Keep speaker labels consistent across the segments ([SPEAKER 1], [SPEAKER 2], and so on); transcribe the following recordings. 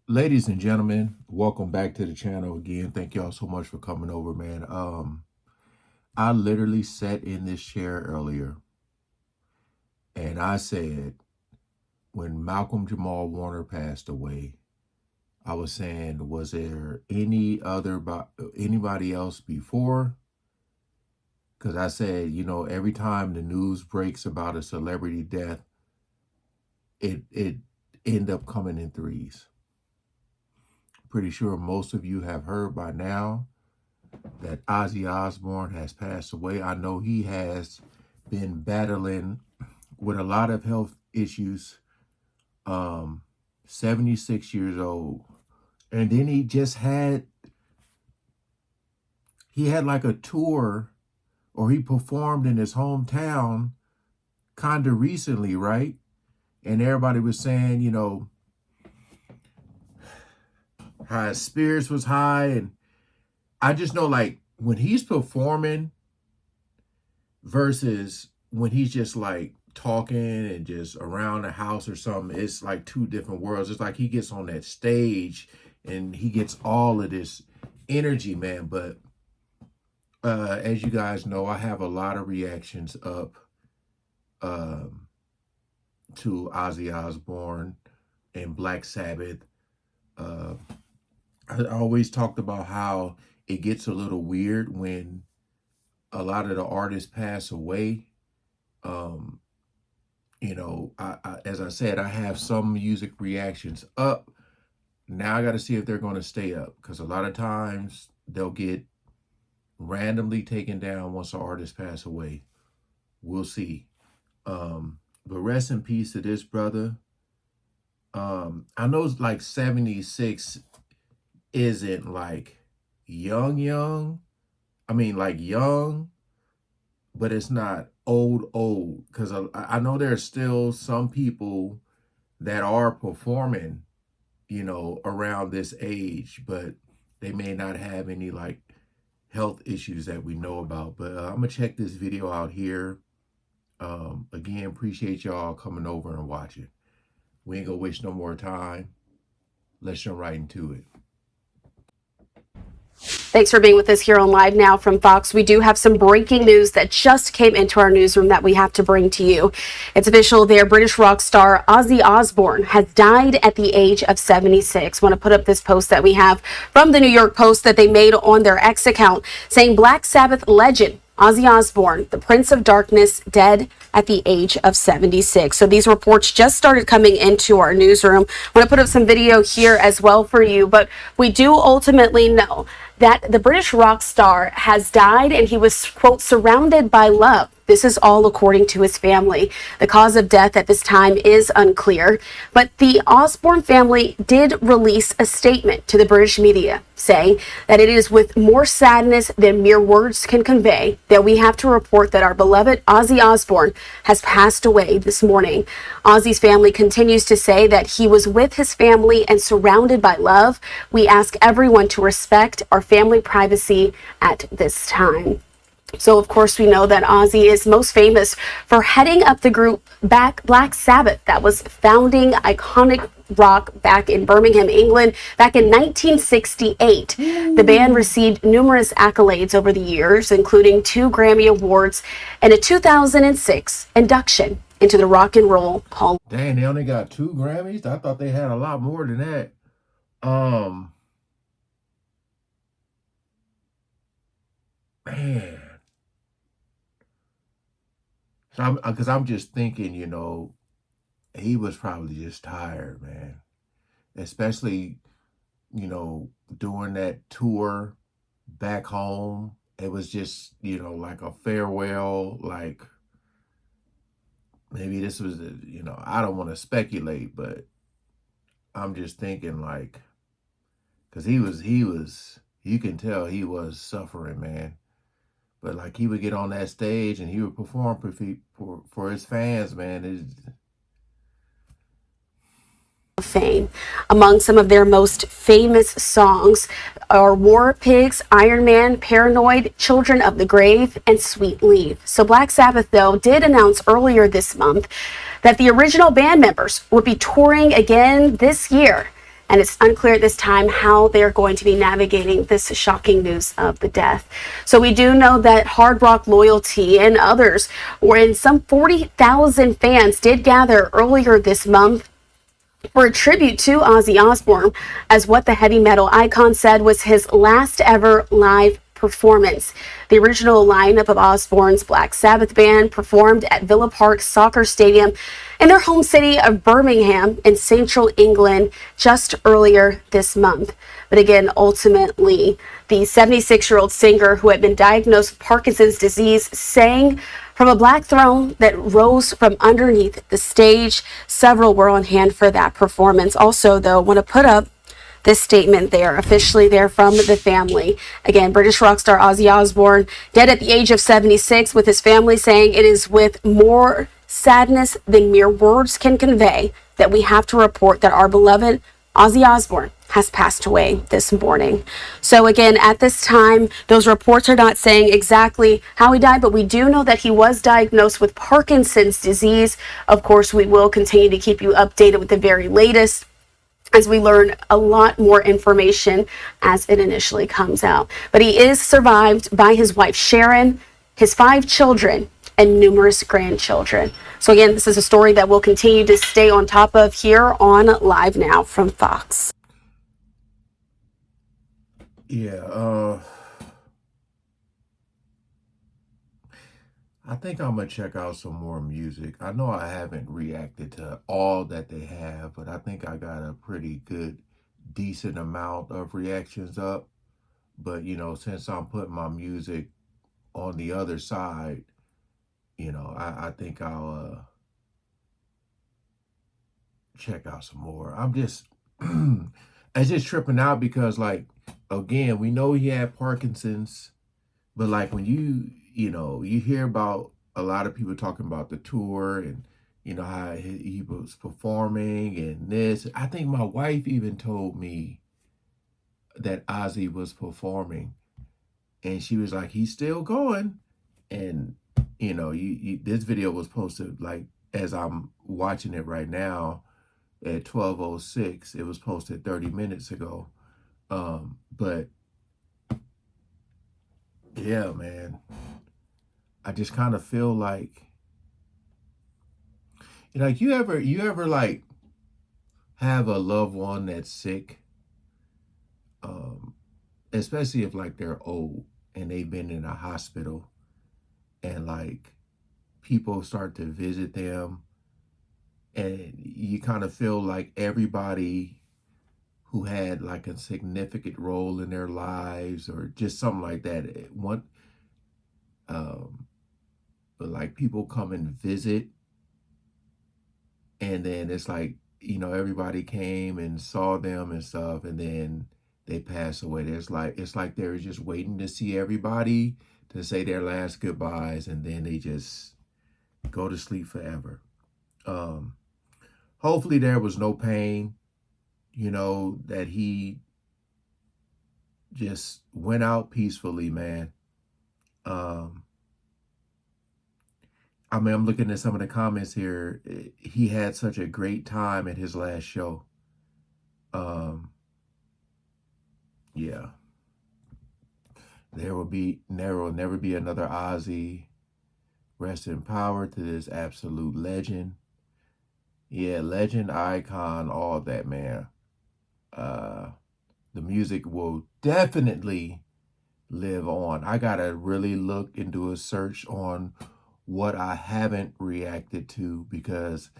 [SPEAKER 1] Ladies and gentlemen, welcome back to the channel again. Thank y'all so much for coming over, man. I literally sat in this chair earlier and I said, when Malcolm Jamal Warner passed away, I was saying, was there anybody else before? Because I said, every time the news breaks about a celebrity death, it end up coming in threes. Pretty sure most of you have heard by now that Ozzy Osbourne has passed away. I know he has been battling with a lot of health issues. 76 years old. And then he had like a tour, or he performed in his hometown kind of recently, right? And everybody was saying, how his spirits was high. And I just know, like, when he's performing versus when he's just like talking and just around the house or something, it's like two different worlds. It's like he gets on that stage and he gets all of this energy, man. But as you guys know, I have a lot of reactions up to Ozzy Osbourne and Black Sabbath. I always talked about how it gets a little weird when a lot of the artists pass away. As I said, I have some music reactions up. Now I got to see if they're going to stay up, because a lot of times they'll get randomly taken down once the artist pass away. We'll see. But rest in peace to this brother. I know it's like 76 isn't like young. I mean, like young, but it's not old. Because I know there's still some people that are performing, around this age, but they may not have any like health issues that we know about. But I'm gonna check this video out here. Again, appreciate y'all coming over and watching. We ain't gonna waste no more time. Let's jump right into it.
[SPEAKER 2] Thanks for being with us here on Live Now from Fox. We do have some breaking news that just came into our newsroom that we have to bring to you. It's official there. British rock star Ozzy Osbourne has died at the age of 76. Want to put up this post that we have from the New York Post that they made on their X account, saying Black Sabbath legend Ozzy Osbourne, the Prince of Darkness, dead at the age of 76. So these reports just started coming into our newsroom. I want to put up some video here as well for you, but we do ultimately know that the British rock star has died, and he was, quote, surrounded by love. This is all according to his family. The cause of death at this time is unclear, but the Osbourne family did release a statement to the British media saying that it is with more sadness than mere words can convey that we have to report that our beloved Ozzy Osbourne has passed away this morning. Ozzy's family continues to say that he was with his family and surrounded by love. We ask everyone to respect our family privacy at this time. So, of course, we know that Ozzy is most famous for heading up the group Black Sabbath that was founding iconic rock back in Birmingham, England, back in 1968. The band received numerous accolades over the years, including 2 Grammy Awards and a 2006 induction into the Rock and Roll Hall.
[SPEAKER 1] Dang, they only got 2 Grammys? I thought they had a lot more than that. Man. So because I'm just thinking, he was probably just tired, man. Especially, doing that tour back home. It was just, like a farewell, like maybe this was, I don't want to speculate, but I'm just thinking like, because he was, you can tell he was suffering, man. But like he would get on that stage and he would perform for his fans, man.
[SPEAKER 2] Fame. Among some of their most famous songs are War Pigs, Iron Man, Paranoid, Children of the Grave, and Sweet Leave. So Black Sabbath, though, did announce earlier this month that the original band members would be touring again this year. And it's unclear at this time how they're going to be navigating this shocking news of the death. So we do know that Hard Rock Loyalty and others, wherein some 40,000 fans did gather earlier this month for a tribute to Ozzy Osbourne, as what the heavy metal icon said was his last ever live performance. The original lineup of Osbourne's Black Sabbath band performed at Villa Park Soccer Stadium in their home city of Birmingham in central England just earlier this month. But again, ultimately, the 76-year-old singer who had been diagnosed with Parkinson's disease sang from a black throne that rose from underneath the stage. Several were on hand for that performance. Also, though, want to put up this statement there, officially there from the family. Again, British rock star Ozzy Osbourne, dead at the age of 76, with his family saying it is with more sadness than mere words can convey that we have to report that our beloved Ozzy Osbourne has passed away this morning. So again, at this time, those reports are not saying exactly how he died, but we do know that he was diagnosed with Parkinson's disease. Of course, we will continue to keep you updated with the very latest as we learn a lot more information as it initially comes out. But he is survived by his wife, Sharon, his 5 children, and numerous grandchildren. So again, this is a story that we'll continue to stay on top of here on Live Now from Fox.
[SPEAKER 1] Yeah, I think I'm gonna check out some more music. I know I haven't reacted to all that they have, but I think I got a pretty good, decent amount of reactions up. But since I'm putting my music on the other side, I think I'll check out some more. I'm just, it's just tripping out because, like, again, we know he had Parkinson's, but like when you hear about a lot of people talking about the tour and how he was performing and this. I think my wife even told me that Ozzy was performing, and she was like, "He's still going." And this video was posted like as I'm watching it right now at 12:06. It was posted 30 minutes ago. But yeah, man, I just kind of feel like like you ever like have a loved one that's sick, um, especially if like they're old and they've been in a hospital, and like people start to visit them, and you kind of feel like everybody who had like a significant role in their lives or just something like that one um like people come and visit, and then it's like everybody came and saw them and stuff, and then they pass away. There's like it's like they're just waiting to see everybody to say their last goodbyes, and then they just go to sleep forever. um Hopefully there was no pain, that he just went out peacefully, man. um I mean, I'm looking at some of the comments here. He had such a great time at his last show. Yeah, there will never be another Ozzy. Rest in power to this absolute legend. Yeah, legend, icon, all that, man. Uh, the music will definitely live on. I gotta really look and do a search on what I haven't reacted to because,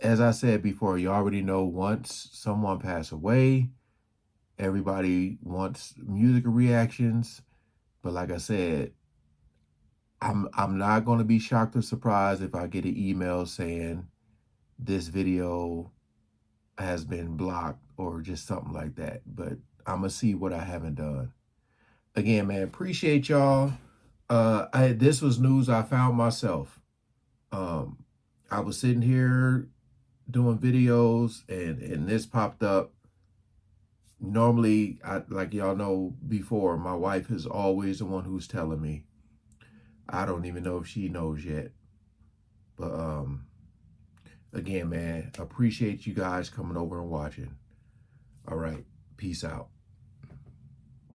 [SPEAKER 1] as I said before, you already know once someone passed away, everybody wants music reactions. But like I said, I'm not going to be shocked or surprised if I get an email saying this video has been blocked or just something like that. But I'm gonna see what I haven't done. Again, man, appreciate y'all. This was news I found myself. Um, I was sitting here doing videos, and this popped up. Normally, like y'all know before, my wife is always the one who's telling me. I don't even know if she knows yet. But again, man, appreciate you guys coming over and watching. All right. Peace out.